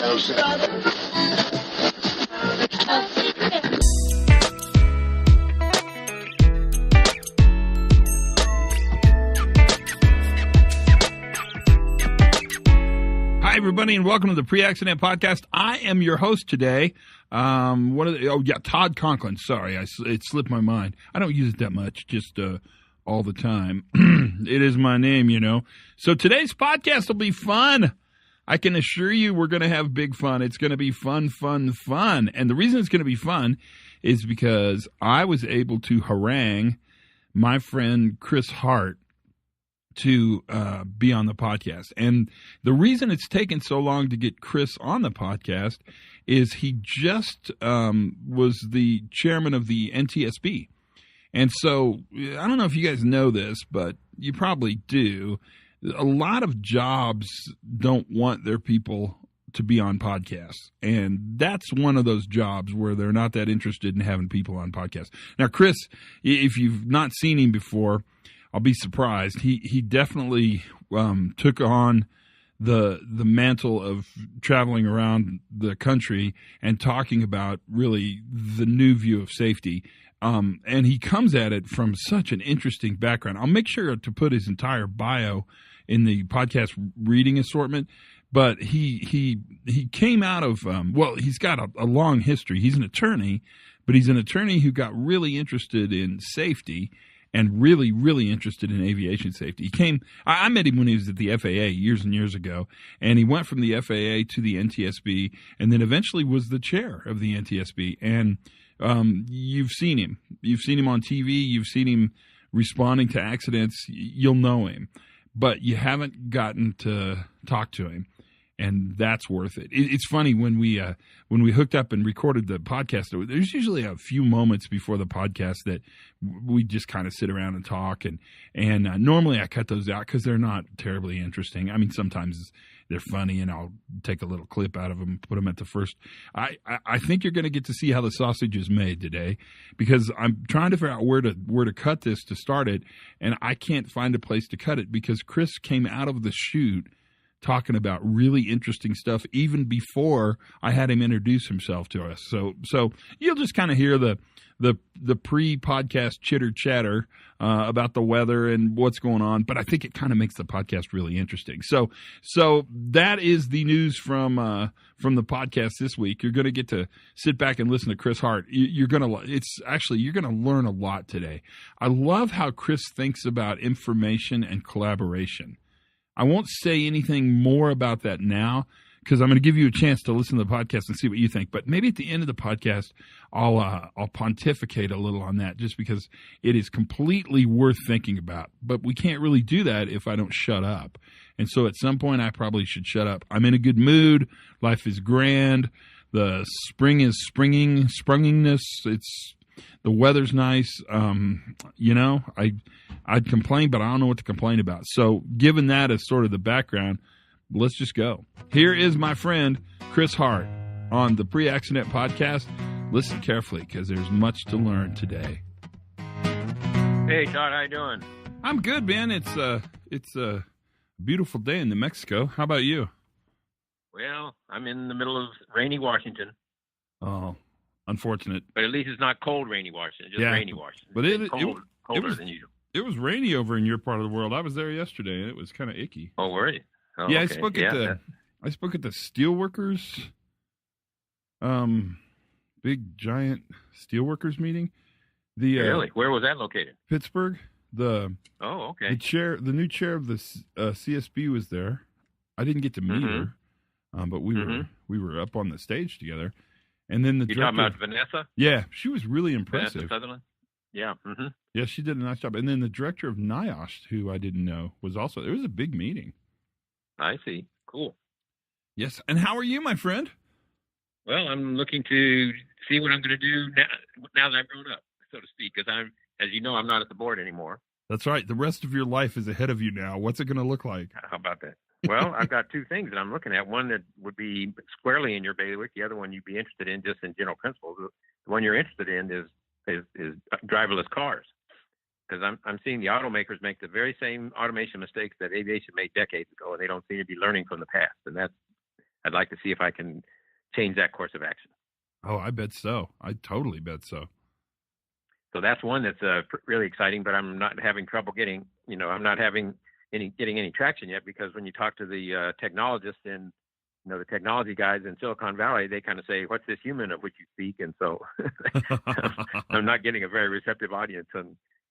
Hi, everybody, and welcome to the Pre-Accident Podcast. I am your host today. Todd Conklin. Sorry, it slipped my mind. I don't use it that much, just all the time. It is my name, you know. So today's podcast will be fun. I can assure you we're going to have big fun. It's going to be fun. And the reason it's going to be fun is because I was able to harangue my friend Chris Hart to be on the podcast. And the reason it's taken so long to get Chris on the podcast is he just was the chairman of the NTSB. And so I don't know if you guys know this, but you probably do. A lot of jobs don't want their people to be on podcasts. And that's one of those jobs where they're not that interested in having people on podcasts. Now, Chris, if you've not seen him before, I'll be surprised. He definitely took on the mantle of traveling around the country and talking about really the new view of safety. And he comes at it from such an interesting background. I'll make sure to put his entire bio in the podcast reading assortment. But he came out of he's got a long history. He's an attorney, but he's an attorney who got really interested in safety and really, really interested in aviation safety. I met him when he was at the FAA years and years ago, and he went from the FAA to the NTSB, and then eventually was the chair of the NTSB. And you've seen him. You've seen him on TV. You've seen him responding to accidents. You'll know him, but you haven't gotten to talk to him. And that's worth it. It's funny when we hooked up and recorded the podcast. There's usually a few moments before the podcast that we just kind of sit around and talk. And normally I cut those out because they're not terribly interesting. I mean, sometimes they're funny, and I'll take a little clip out of them, put them at the first. I think you're going to get to see how the sausage is made today, because I'm trying to figure out where to cut this to start it, and I can't find a place to cut it because Chris came out of the chute talking about really interesting stuff even before I had him introduce himself to us. So you'll just kind of hear the pre-podcast chitter-chatter about the weather and what's going on, but I think it kind of makes the podcast really interesting. So that is the news from the podcast this week. You're going to get to sit back and listen to Chris Hart. You're going to learn a lot today. I love how Chris thinks about information and collaboration. I won't say anything more about that now because I'm going to give you a chance to listen to the podcast and see what you think. But maybe at the end of the podcast, I'll pontificate a little on that, just because it is completely worth thinking about. But we can't really do that if I don't shut up. And so at some point, I probably should shut up. I'm in a good mood. Life is grand. The spring is springiness. The weather's nice. I'd complain, but I don't know what to complain about. So given that as sort of the background, let's just go. Here is my friend, Chris Hart, on the Pre-Accident Podcast. Listen carefully, because there's much to learn today. Hey, Todd, how you doing? I'm good, man. It's a beautiful day in New Mexico. How about you? Well, I'm in the middle of rainy Washington. Oh, unfortunate. But at least it's not cold rainy Washington, just rainy Washington. But colder than usual. It was rainy over in your part of the world. I was there yesterday, and it was kind of icky. Oh, were you? Oh, yeah, okay. I spoke at the steelworkers, big giant steelworkers meeting. Really? Where was that located? Pittsburgh. The new chair of the CSB was there. I didn't get to meet her, but we were up on the stage together. And then You're talking about Vanessa? Yeah, she was really impressive. Vanessa Sutherland? Yeah. Mm-hmm. Yeah, she did a nice job. And then the director of NIOSH, who I didn't know, was also, it was a big meeting. I see. Cool. Yes. And how are you, my friend? Well, I'm looking to see what I'm going to do now that I've grown up, so to speak, because as you know, I'm not at the board anymore. That's right. The rest of your life is ahead of you now. What's it going to look like? How about that? Well, I've got two things that I'm looking at. One that would be squarely in your bailiwick. The other one you'd be interested in just in general principles. The one you're interested in is driverless cars. Because I'm seeing the automakers make the very same automation mistakes that aviation made decades ago, and they don't seem to be learning from the past. And I'd like to see if I can change that course of action. Oh, I bet so. I totally bet so. So that's one that's really exciting, but I'm not having trouble getting, I'm not having getting any traction yet, because when you talk to the technologists and, the technology guys in Silicon Valley, they kind of say, "What's this human of which you speak?" And so I'm not getting a very receptive audience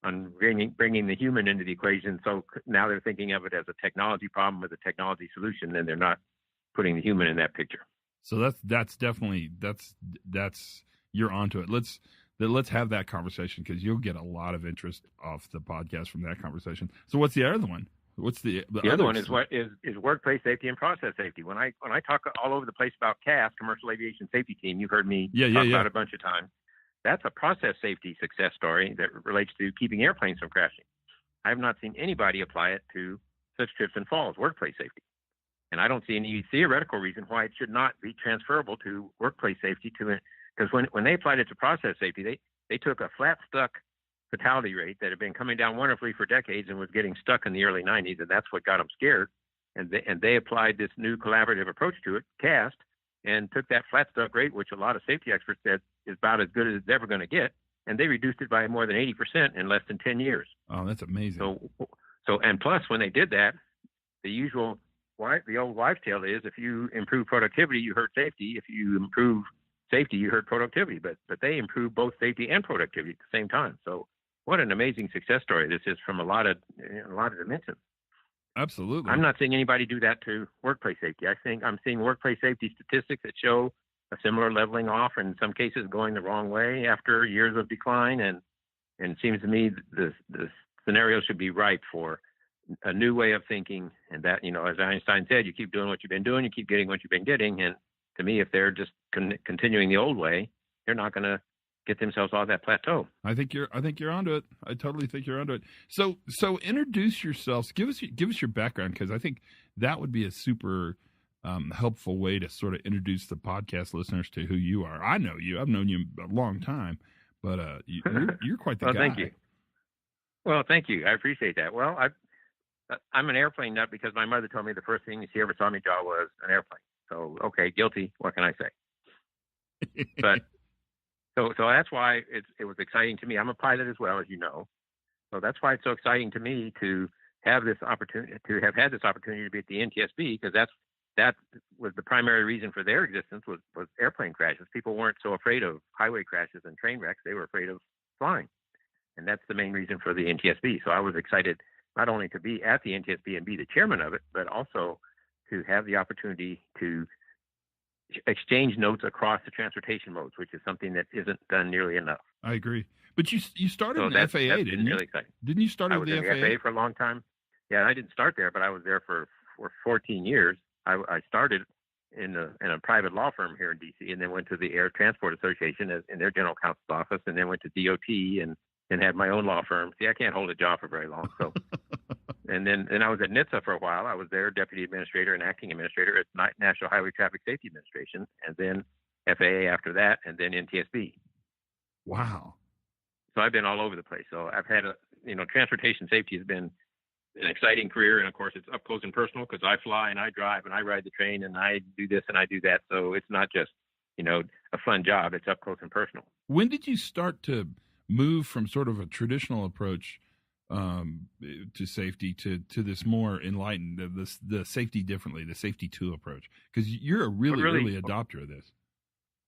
on bringing the human into the equation. So now they're thinking of it as a technology problem with a technology solution, and they're not putting the human in that picture. So that's definitely you're onto it. Let's have that conversation, because you'll get a lot of interest off the podcast from that conversation. So what's the other one? What's the other one is workplace safety and process safety. When I talk all over the place about CAS, Commercial Aviation Safety Team, you've heard me talk about a bunch of times. That's a process safety success story that relates to keeping airplanes from crashing. I have not seen anybody apply it to such trips and falls, workplace safety. And I don't see any theoretical reason why it should not be transferable to workplace safety, because when they applied it to process safety, they took a flat stuck fatality rate that had been coming down wonderfully for decades and was getting stuck in the early 90s, and that's what got them scared. And they applied this new collaborative approach to it, CAST, and took that flat stuck rate, which a lot of safety experts said is about as good as it's ever going to get, and they reduced it by more than 80% in less than 10 years. Oh, that's amazing. So and plus, when they did that, the old wives' tale is, if you improve productivity, you hurt safety. If you improve safety, you hurt productivity. But they improve both safety and productivity at the same time. So what an amazing success story this is from a lot of dimensions. Absolutely. I'm not seeing anybody do that to workplace safety. I think I'm seeing workplace safety statistics that show a similar leveling off, and in some cases going the wrong way after years of decline. And it seems to me the scenario should be ripe for a new way of thinking. And that, as Einstein said, you keep doing what you've been doing, you keep getting what you've been getting. And to me, if they're just continuing the old way, they're not going to get themselves off that plateau. I think you're onto it. I totally think you're onto it. So introduce yourselves. Give us your background, because I think that would be a super helpful way to sort of introduce the podcast listeners to who you are. I know you. I've known you a long time, but you're quite the well, guy. Thank you. Well, thank you. I appreciate that. Well, I'm an airplane nut, because my mother told me the first thing she ever saw me draw was an airplane. So, okay, guilty. What can I say? But so that's why it was exciting to me. I'm a pilot as well, as you know. So that's why it's so exciting to me to have this opportunity, to have had this opportunity to be at the NTSB, because that was the primary reason for their existence was airplane crashes. People weren't so afraid of highway crashes and train wrecks. They were afraid of flying. And that's the main reason for the NTSB. So I was excited not only to be at the NTSB and be the chairman of it, but also to have the opportunity to exchange notes across the transportation modes, which is something that isn't done nearly enough. I agree. But you started in the FAA, didn't you? Really exciting. Didn't you start at the FAA? I was in the FAA for a long time. Yeah, I didn't start there, but I was there for 14 years. I started in a private law firm here in D.C., and then went to the Air Transport Association in their general counsel's office, and then went to DOT and had my own law firm. See, I can't hold a job for very long. So, and then I was at NHTSA for a while. I was their deputy administrator and acting administrator at National Highway Traffic Safety Administration, and then FAA after that, and then NTSB. Wow. So I've been all over the place. So I've had transportation safety has been an exciting career. And of course, it's up close and personal, because I fly and I drive and I ride the train and I do this and I do that. So it's not just, a fun job. It's up close and personal. When did you start to move from sort of a traditional approach to safety to this more enlightened, the safety differently, the safety two approach? Because you're a really adopter of this.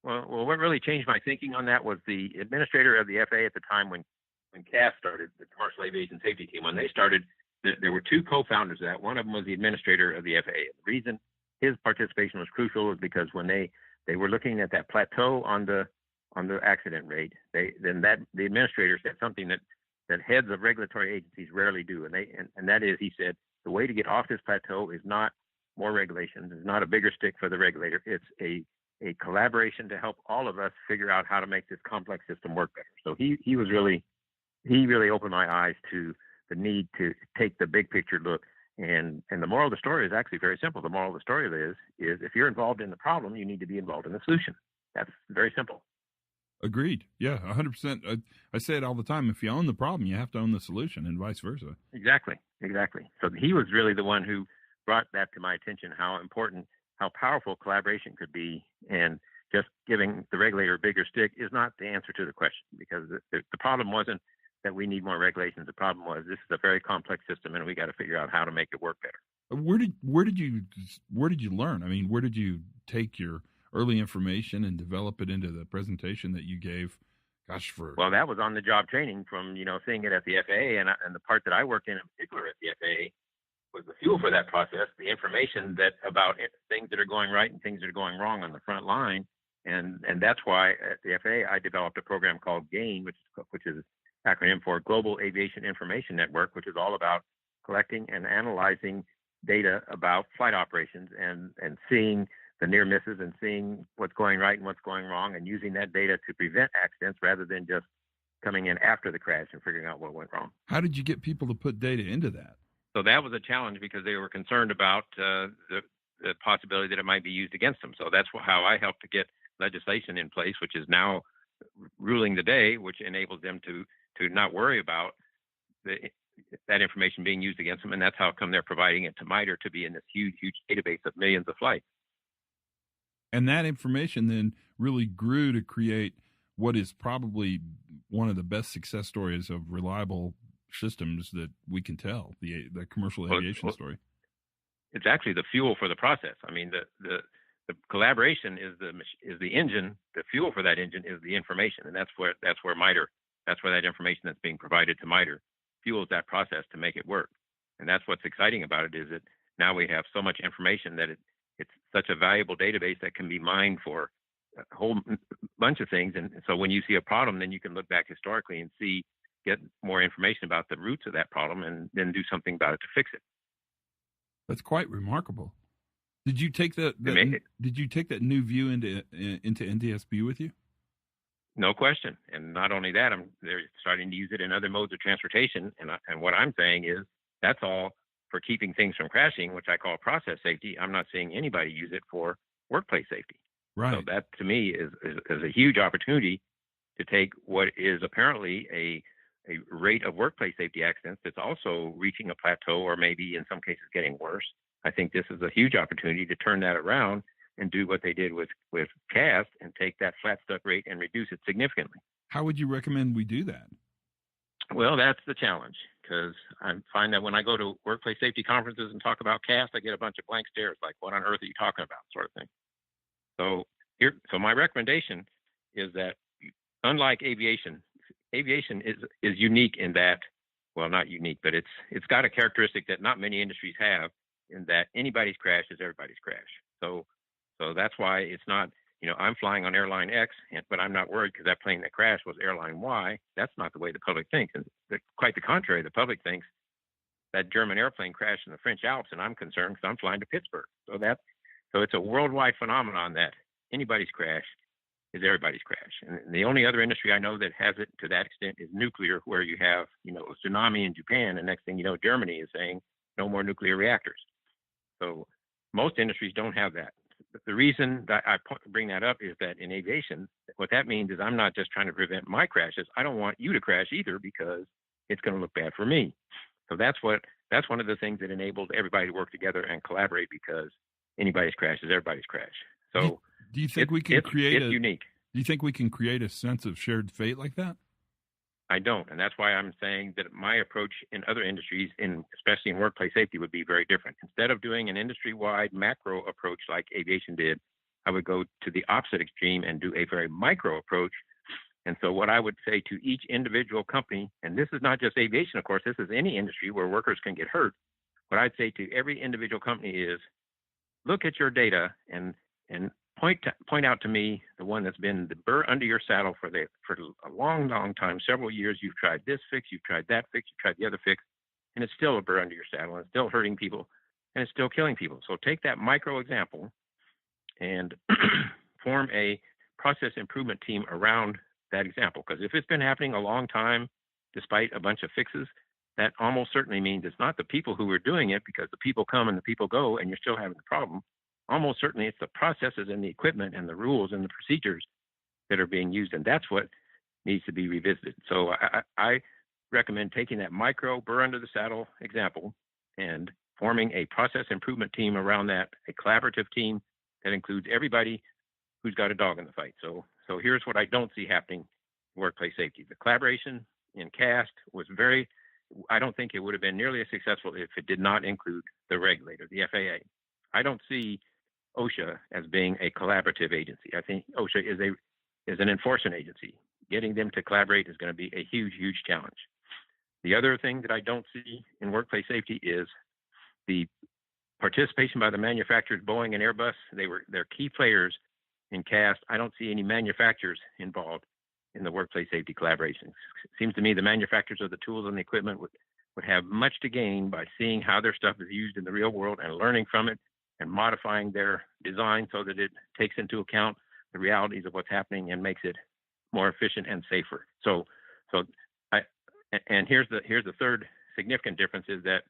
Well, what really changed my thinking on that was the administrator of the FAA at the time when CAS started, the Commercial Aviation Safety Team. When they started, there were two co-founders of that. One of them was the administrator of the FAA. The reason his participation was crucial was because when they were looking at that plateau on the accident rate, the administrator said something that heads of regulatory agencies rarely do, and that is, he said, the way to get off this plateau is not more regulations, it's not a bigger stick for the regulator, it's a collaboration to help all of us figure out how to make this complex system work better. So he really opened my eyes to the need to take the big picture look. And the moral of the story is actually very simple. The moral of the story is if you're involved in the problem, you need to be involved in the solution. That's very simple. Agreed. Yeah, 100%. I say it all the time. If you own the problem, you have to own the solution, and vice versa. Exactly. So he was really the one who brought that to my attention, how important how powerful collaboration could be, and just giving the regulator a bigger stick is not the answer to the question, because the problem wasn't that we need more regulations. The problem was this is a very complex system, and we got to figure out how to make it work better. Where did you learn? I mean, where did you take your early information and develop it into the presentation that you gave? Well, that was on the job training from seeing it at the FAA, and the part that I worked in particular at the FAA was the fuel for that process. The information that about things that are going right and things that are going wrong on the front line, and that's why at the FAA I developed a program called GAIN, which is acronym for Global Aviation Information Network, which is all about collecting and analyzing data about flight operations and seeing the near misses and seeing what's going right and what's going wrong, and using that data to prevent accidents rather than just coming in after the crash and figuring out what went wrong. How did you get people to put data into that? So that was a challenge because they were concerned about the possibility that it might be used against them. So that's how I helped to get legislation in place, which is now ruling the day, which enables them to not worry about that information being used against them. And that's how come they're providing it to MITRE to be in this huge, huge database of millions of flights. And that information then really grew to create what is probably one of the best success stories of reliable systems that we can tell, the commercial aviation story. It's actually the fuel for the process. I mean, the collaboration is the engine. The fuel for that engine is the information, and that's where MITRE, that's where that information that's being provided to MITRE fuels that process to make it work. And that's what's exciting about it, is that now we have so much information that it's such a valuable database that can be mined for a whole bunch of things. And so when you see a problem, then you can look back historically and get more information about the roots of that problem and then do something about it to fix it. That's quite remarkable. Did you take that new view into NTSB with you? No question. And not only that, they're starting to use it in other modes of transportation. And what I'm saying is that's all for keeping things from crashing, which I call process safety. I'm not seeing anybody use it for workplace safety. Right. So that to me is a huge opportunity to take what is apparently a rate of workplace safety accidents that's also reaching a plateau, or maybe in some cases getting worse. I think this is a huge opportunity to turn that around and do what they did with CAST and take that flat stuck rate and reduce it significantly. How would you recommend we do that? Well, that's the challenge, because I find that when I go to workplace safety conferences and talk about CAST, I get a bunch of blank stares, like, what on earth are you talking about, sort of thing. So my recommendation is that, unlike aviation is unique in that, well, not unique, but it's got a characteristic that not many industries have, in that anybody's crash is everybody's crash. So that's why it's not, I'm flying on airline X, but I'm not worried because that plane that crashed was airline Y. That's not the way the public thinks. And quite the contrary, the public thinks that German airplane crashed in the French Alps, and I'm concerned because I'm flying to Pittsburgh. So it's a worldwide phenomenon that anybody's crash is everybody's crash. And the only other industry I know that has it to that extent is nuclear, where you have, a tsunami in Japan, and next thing you know, Germany is saying no more nuclear reactors. So most industries don't have that. The reason that I bring that up is that in aviation, what that means is I'm not just trying to prevent my crashes. I don't want you to crash either, because it's going to look bad for me. So that's one of the things that enabled everybody to work together and collaborate, because anybody's crash is everybody's crash. So do you think we can create unique? Do you think we can create a sense of shared fate like that? I don't, and that's why I'm saying that my approach in other industries, especially in workplace safety, would be very different. Instead of doing an industry-wide macro approach like aviation did, I would go to the opposite extreme and do a very micro approach. And so what I would say to each individual company, and this is not just aviation, of course, this is any industry where workers can get hurt. What I'd say to every individual company is, look at your data and point out to me the one that's been the burr under your saddle for a long, long time, several years. You've tried this fix, you've tried that fix, you've tried the other fix, and it's still a burr under your saddle, and it's still hurting people, and it's still killing people. So take that micro example and form a process improvement team around that example. Because if it's been happening a long time, despite a bunch of fixes, that almost certainly means it's not the people who are doing it, because the people come and the people go, and you're still having the problem. Almost certainly it's the processes and the equipment and the rules and the procedures that are being used, and that's what needs to be revisited. So I recommend taking that micro burr under the saddle example and forming a process improvement team around that, a collaborative team that includes everybody who's got a dog in the fight. So here's what I don't see happening in workplace safety. The collaboration in CAST was I don't think it would have been nearly as successful if it did not include the regulator, the FAA. I don't see OSHA as being a collaborative agency. I think OSHA is an enforcement agency. Getting them to collaborate is going to be a huge, huge challenge. The other thing that I don't see in workplace safety is the participation by the manufacturers, Boeing and Airbus. They're key players in CAST. I don't see any manufacturers involved in the workplace safety collaboration. It seems to me the manufacturers of the tools and the equipment would have much to gain by seeing how their stuff is used in the real world and learning from it and modifying their design so that it takes into account the realities of what's happening and makes it more efficient and safer. And here's the third significant difference is that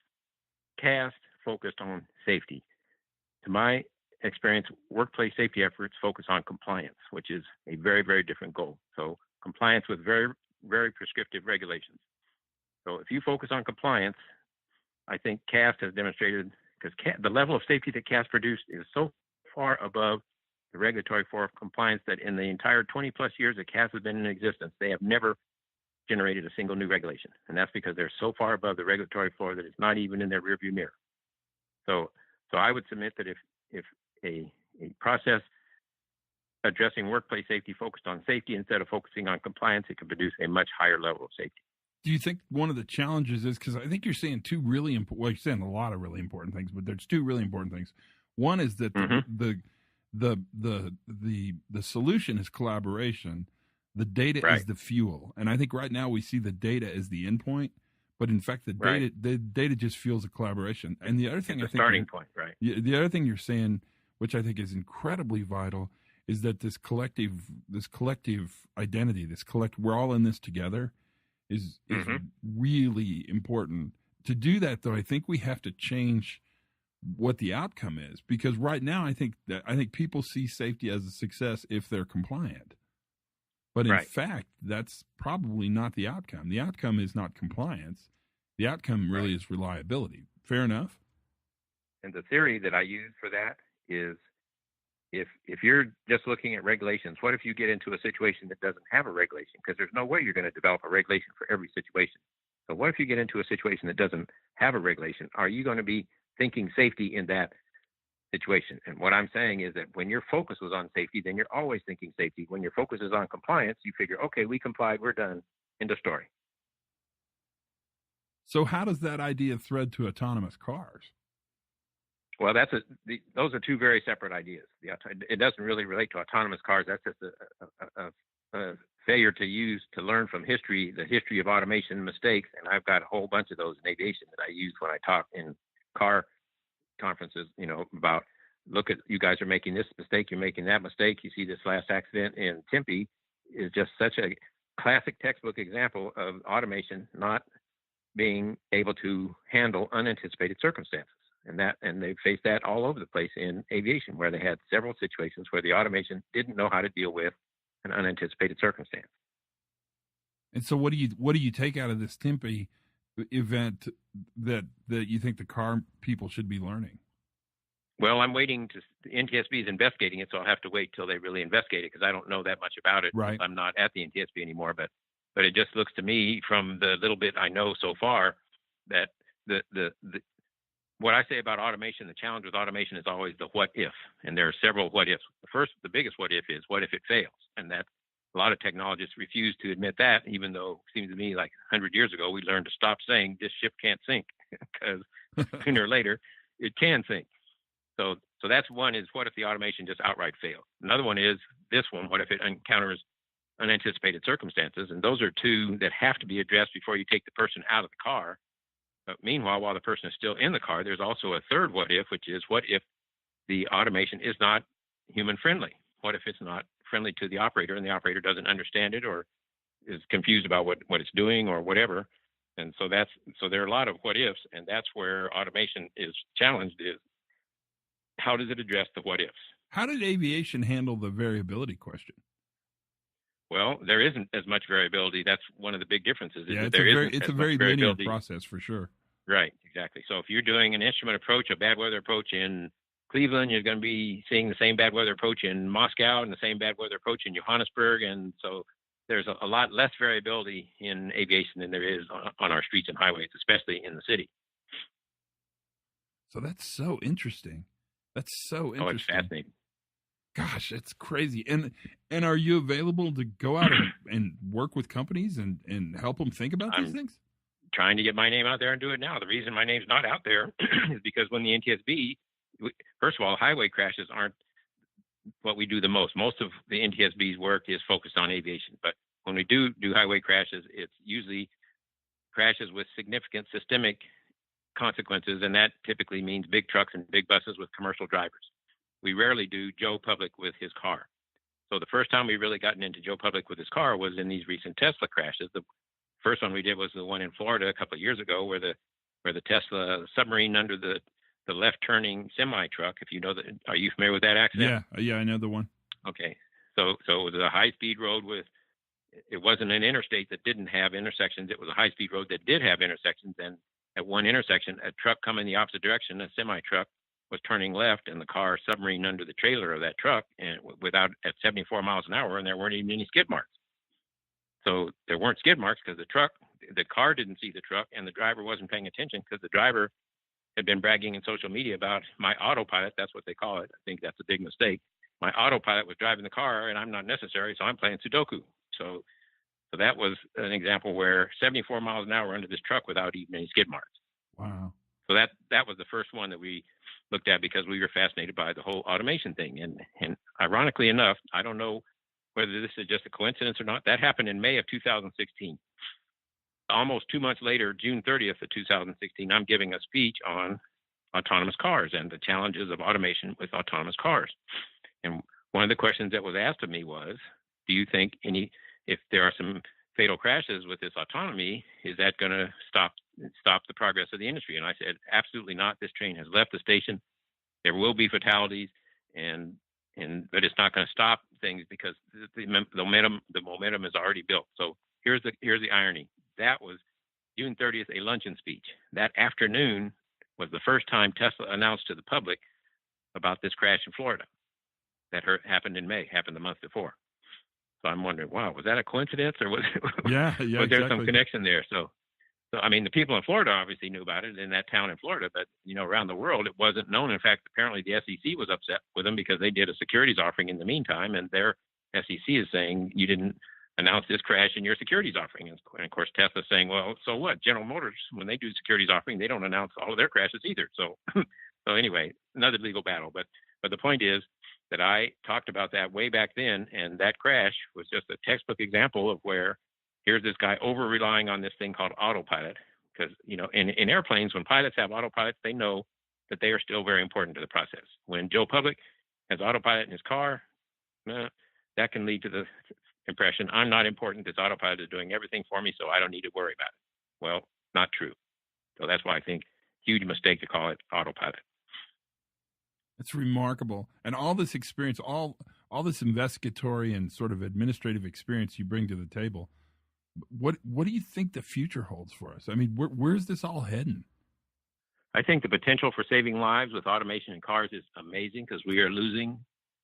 CAST focused on safety. To my experience, workplace safety efforts focus on compliance, which is a very, very different goal. So compliance with very, very prescriptive regulations. So if you focus on compliance, I think CAST has demonstrated, because the level of safety that CAST produced is so far above the regulatory floor of compliance that in the entire 20 plus years that CAST has been in existence, they have never generated a single new regulation. And that's because they're so far above the regulatory floor that it's not even in their rearview mirror. So I would submit that if a process addressing workplace safety focused on safety instead of focusing on compliance, it can produce a much higher level of safety. Do you think one of the challenges is, because I think you're saying two really important, well, you're saying a lot of really important things, but there's two really important things. One is that the solution is collaboration. The data is the fuel. And I think right now we see the data as the endpoint, but in fact the data just fuels the collaboration. And the other thing, it's the starting point, right? The other thing you're saying, which I think is incredibly vital, is that this collective identity, we're all in this together, is really important. To do that, though, I think we have to change what the outcome is, because right now I think people see safety as a success if they're compliant. But in fact, that's probably not the outcome. The outcome is not compliance. The outcome really is reliability. Fair enough? And the theory that I use for that is if you're just looking at regulations, what if you get into a situation that doesn't have a regulation? Because there's no way you're going to develop a regulation for every situation. So what if you get into a situation that doesn't have a regulation? Are you going to be thinking safety in that situation? And what I'm saying is that when your focus was on safety, then you're always thinking safety. When your focus is on compliance, you figure, okay, we complied, we're done, end of story. So how does that idea thread to autonomous cars? Well, those are two very separate ideas. It doesn't really relate to autonomous cars. That's just a failure to learn from history, the history of automation mistakes. And I've got a whole bunch of those in aviation that I use when I talk in car conferences, about, look at, you guys are making this mistake, you're making that mistake. You see this last accident in Tempe is just such a classic textbook example of automation not being able to handle unanticipated circumstances. And they faced that all over the place in aviation, where they had several situations where the automation didn't know how to deal with an unanticipated circumstance. And so what do you take out of this Tempe event that you think the car people should be learning? Well, I'm waiting the NTSB is investigating it, so I'll have to wait till they really investigate it, because I don't know that much about it. Right. I'm not at the NTSB anymore, but it just looks to me from the little bit I know so far that the what I say about automation, the challenge with automation is always the what if, and there are several what ifs. The biggest what if is what if it fails, and that a lot of technologists refuse to admit that, even though it seems to me like 100 years ago we learned to stop saying this ship can't sink, because sooner or later it can sink. So that's one, is what if the automation just outright fails? Another one is this one, what if it encounters unanticipated circumstances? And those are two that have to be addressed before you take the person out of the car. But meanwhile, while the person is still in the car, there's also a third what if, which is what if the automation is not human friendly? What if it's not friendly to the operator, and the operator doesn't understand it or is confused about what it's doing or whatever? And so there are a lot of what ifs, and that's where automation is challenged, is how does it address the what ifs? How did aviation handle the variability question? Well, there isn't as much variability. That's one of the big differences. It's a very linear process for sure. Right, exactly. So if you're doing an instrument approach, a bad weather approach in Cleveland, you're going to be seeing the same bad weather approach in Moscow and the same bad weather approach in Johannesburg. And so there's a lot less variability in aviation than there is on our streets and highways, especially in the city. So that's so interesting. That's so interesting. Oh, it's fascinating. Gosh, that's crazy. And are you available to go out and work with companies and help them think about these things? Trying to get my name out there and do it now. The reason my name's not out there is because when the NTSB, first of all, highway crashes aren't what we do the most. Most of the NTSB's work is focused on aviation. But when we do highway crashes, it's usually crashes with significant systemic consequences, and that typically means big trucks and big buses with commercial drivers. We rarely do Joe Public with his car. So the first time we really gotten into Joe Public with his car was in these recent Tesla crashes. The first one we did was the one in Florida a couple of years ago, where the Tesla submarine under the left turning semi truck. If you know that, are you familiar with that accident? Yeah, I know the one. Okay, so it was a high speed road it wasn't an interstate that didn't have intersections. It was a high speed road that did have intersections, and at one intersection, a truck coming the opposite direction, a semi truck, was turning left, and the car submarined under the trailer of that truck, and at 74 miles an hour, and there weren't even any skid marks. So there weren't skid marks because the car didn't see the truck, and the driver wasn't paying attention because the driver had been bragging in social media about my autopilot. That's what they call it. I think that's a big mistake. My autopilot was driving the car, and I'm not necessary, so I'm playing Sudoku. So that was an example where 74 miles an hour under this truck without even any skid marks. Wow. So that was the first one that we looked at because we were fascinated by the whole automation thing. And ironically enough, I don't know whether this is just a coincidence or not. That happened in May of 2016. Almost 2 months later, June 30th of 2016, I'm giving a speech on autonomous cars and the challenges of automation with autonomous cars. And one of the questions that was asked of me was, do you think if there are some fatal crashes with this autonomy, is that going to stop the progress of the industry? And I said, absolutely not. This train has left the station. There will be fatalities, but it's not going to stop things because the momentum is already built. So here's the irony. That was June 30th, a luncheon speech. That afternoon was the first time Tesla announced to the public about this crash in Florida that happened in May, happened the month before. So I'm wondering, wow, was that a coincidence or was there some connection there? So I mean, the people in Florida obviously knew about it in that town in Florida, but around the world it wasn't known. In fact, apparently the SEC was upset with them because they did a securities offering in the meantime, and their SEC is saying you didn't announce this crash in your securities offering. And of course, Tesla's saying, well, so what? General Motors, when they do securities offering, they don't announce all of their crashes either. So anyway, another legal battle. But the point is that I talked about that way back then, and that crash was just a textbook example of where here's this guy over relying on this thing called autopilot. Because in airplanes, when pilots have autopilots, they know that they are still very important to the process. When Joe Public has autopilot in his car, that can lead to the impression I'm not important. This autopilot is doing everything for me, so I don't need to worry about it. Well, not true. So that's why I think huge mistake to call it autopilot. It's remarkable. And all this experience, all this investigatory and sort of administrative experience you bring to the table, what do you think the future holds for us? I mean, where's this all heading? I think the potential for saving lives with automation in cars is amazing because we are losing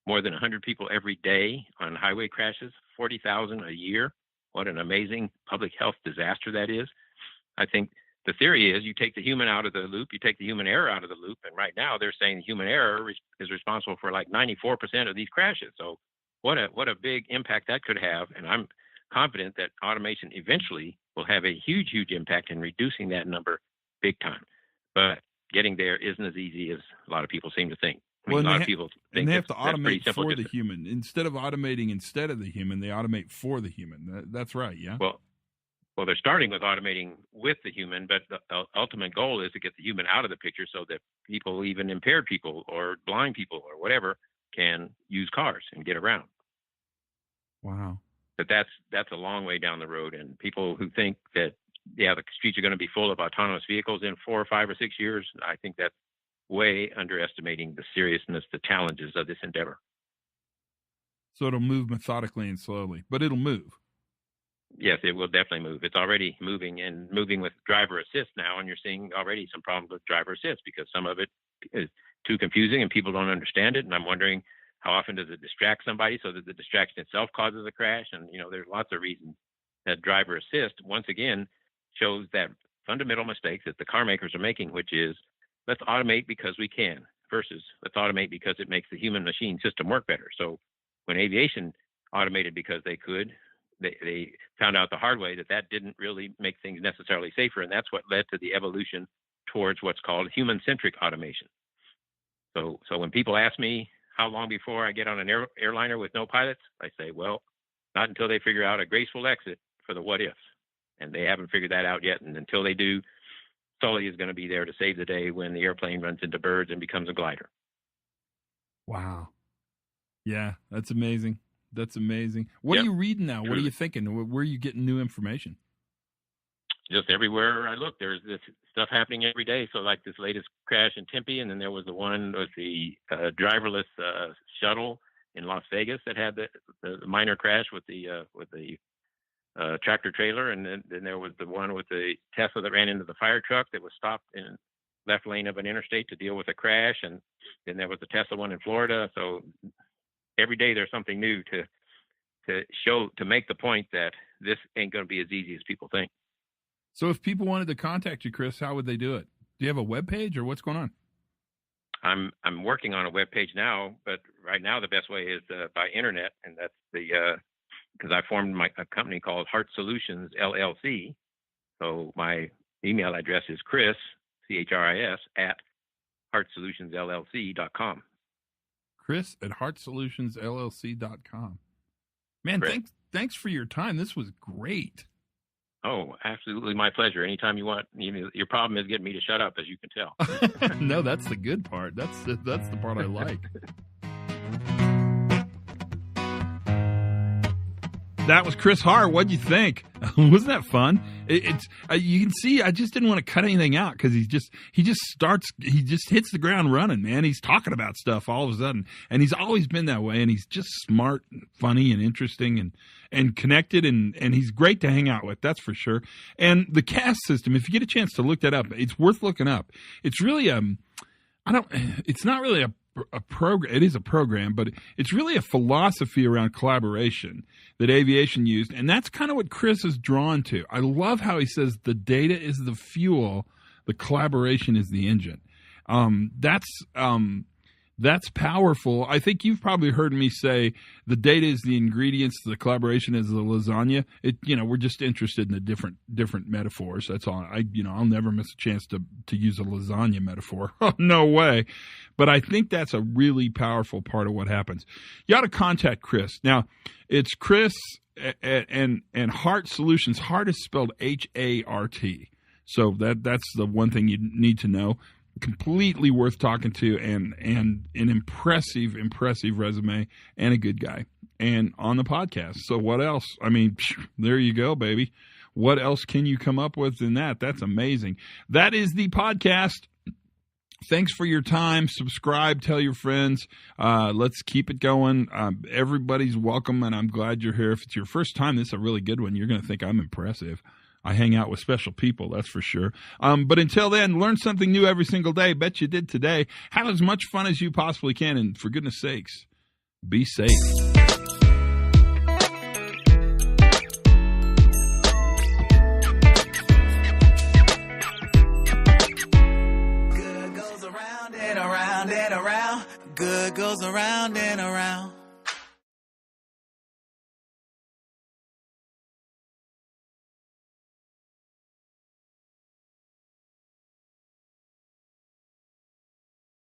more than 100 people every day on highway crashes, 40,000 a year. What an amazing public health disaster that is. I think the theory is you take the human out of the loop, you take the human error out of the loop, and right now they're saying the human error is responsible for like 94% of these crashes. So what a big impact that could have, and I'm confident that automation eventually will have a huge, huge impact in reducing that number big time. But getting there isn't as easy as a lot of people seem to think. I mean, a lot of people think they have to automate simple, for the human. Instead of automating instead of the human, they automate for the human. That's right, yeah? Well, they're starting with automating with the human, but the ultimate goal is to get the human out of the picture so that people, even impaired people or blind people or whatever, can use cars and get around. Wow. But that's a long way down the road, and people who think that, the streets are going to be full of autonomous vehicles in 4 or 5 or 6 years, I think that's way underestimating the seriousness, the challenges of this endeavor. So it'll move methodically and slowly, but it'll move. Yes, it will definitely move. It's already moving and moving with driver assist now, and you're seeing already some problems with driver assist because some of it too confusing and people don't understand it. And I'm wondering, how often does it distract somebody so that the distraction itself causes a crash? And, there's lots of reasons that driver assist, once again, shows that fundamental mistake that the car makers are making, which is let's automate because we can versus let's automate because it makes the human machine system work better. So when aviation automated because they could, they found out the hard way that didn't really make things necessarily safer. And that's what led to the evolution towards what's called human-centric automation. So when people ask me how long before I get on an airliner with no pilots, I say, well, not until they figure out a graceful exit for the what ifs. And they haven't figured that out yet. And until they do, Sully is going to be there to save the day when the airplane runs into birds and becomes a glider. Wow. Yeah, that's amazing. That's amazing. What are you reading now? What are you thinking? Where are you getting new information? Just everywhere I look, there's this stuff happening every day. So like this latest crash in Tempe, and then there was the one with the driverless shuttle in Las Vegas that had the minor crash with the tractor trailer, and then there was the one with the Tesla that ran into the fire truck that was stopped in left lane of an interstate to deal with a crash, and then there was the Tesla one in Florida. So every day there's something new to make the point that this ain't going to be as easy as people think. So if people wanted to contact you, Chris, how would they do it? Do you have a web page or what's going on? I'm working on a web page now, but right now the best way is by internet, and that's because I formed a company called Hart Solutions LLC. So my email address is Chris, CHRIS, at HartSolutionsLLC.com. Chris at HartSolutionsLLC.com. Man, thanks for your time. This was great. Oh, absolutely my pleasure. Anytime you want. Your problem is getting me to shut up, as you can tell. No, that's the good part. That's the part I like. That was Chris Hart. What'd you think? Wasn't that fun? It's you can see I just didn't want to cut anything out because he just hits the ground running, man. He's talking about stuff all of a sudden, and he's always been that way. And he's just smart, and funny, and interesting, and connected, and he's great to hang out with. That's for sure. And the CAST system, if you get a chance to look that up, it's worth looking up. It's really it's not really a program. It is a program, but it's really a philosophy around collaboration that aviation used, and that's kind of what Chris is drawn to. I love how he says the data is the fuel, the collaboration is the engine. That's powerful. I think you've probably heard me say the data is the ingredients, the collaboration is the lasagna. We're just interested in the different metaphors. That's all. I'll never miss a chance to use a lasagna metaphor. No way. But I think that's a really powerful part of what happens. You ought to contact Chris. Now, it's Chris and Hart Solutions. Hart is spelled Hart. So that's the one thing you need to know. Completely worth talking to, and an impressive resume, and a good guy, and on the podcast. So what else? I mean, there you go, baby. What else can you come up with than that? That's amazing. That is the podcast. Thanks for your time. Subscribe, tell your friends. Let's keep it going. Everybody's welcome, and I'm glad you're here. If it's your first time, this is a really good one. You're going to think I'm impressive. I hang out with special people, that's for sure. But until then, learn something new every single day. Bet you did today. Have as much fun as you possibly can, and for goodness sakes, be safe. Good goes around and around and around. Good goes around and around.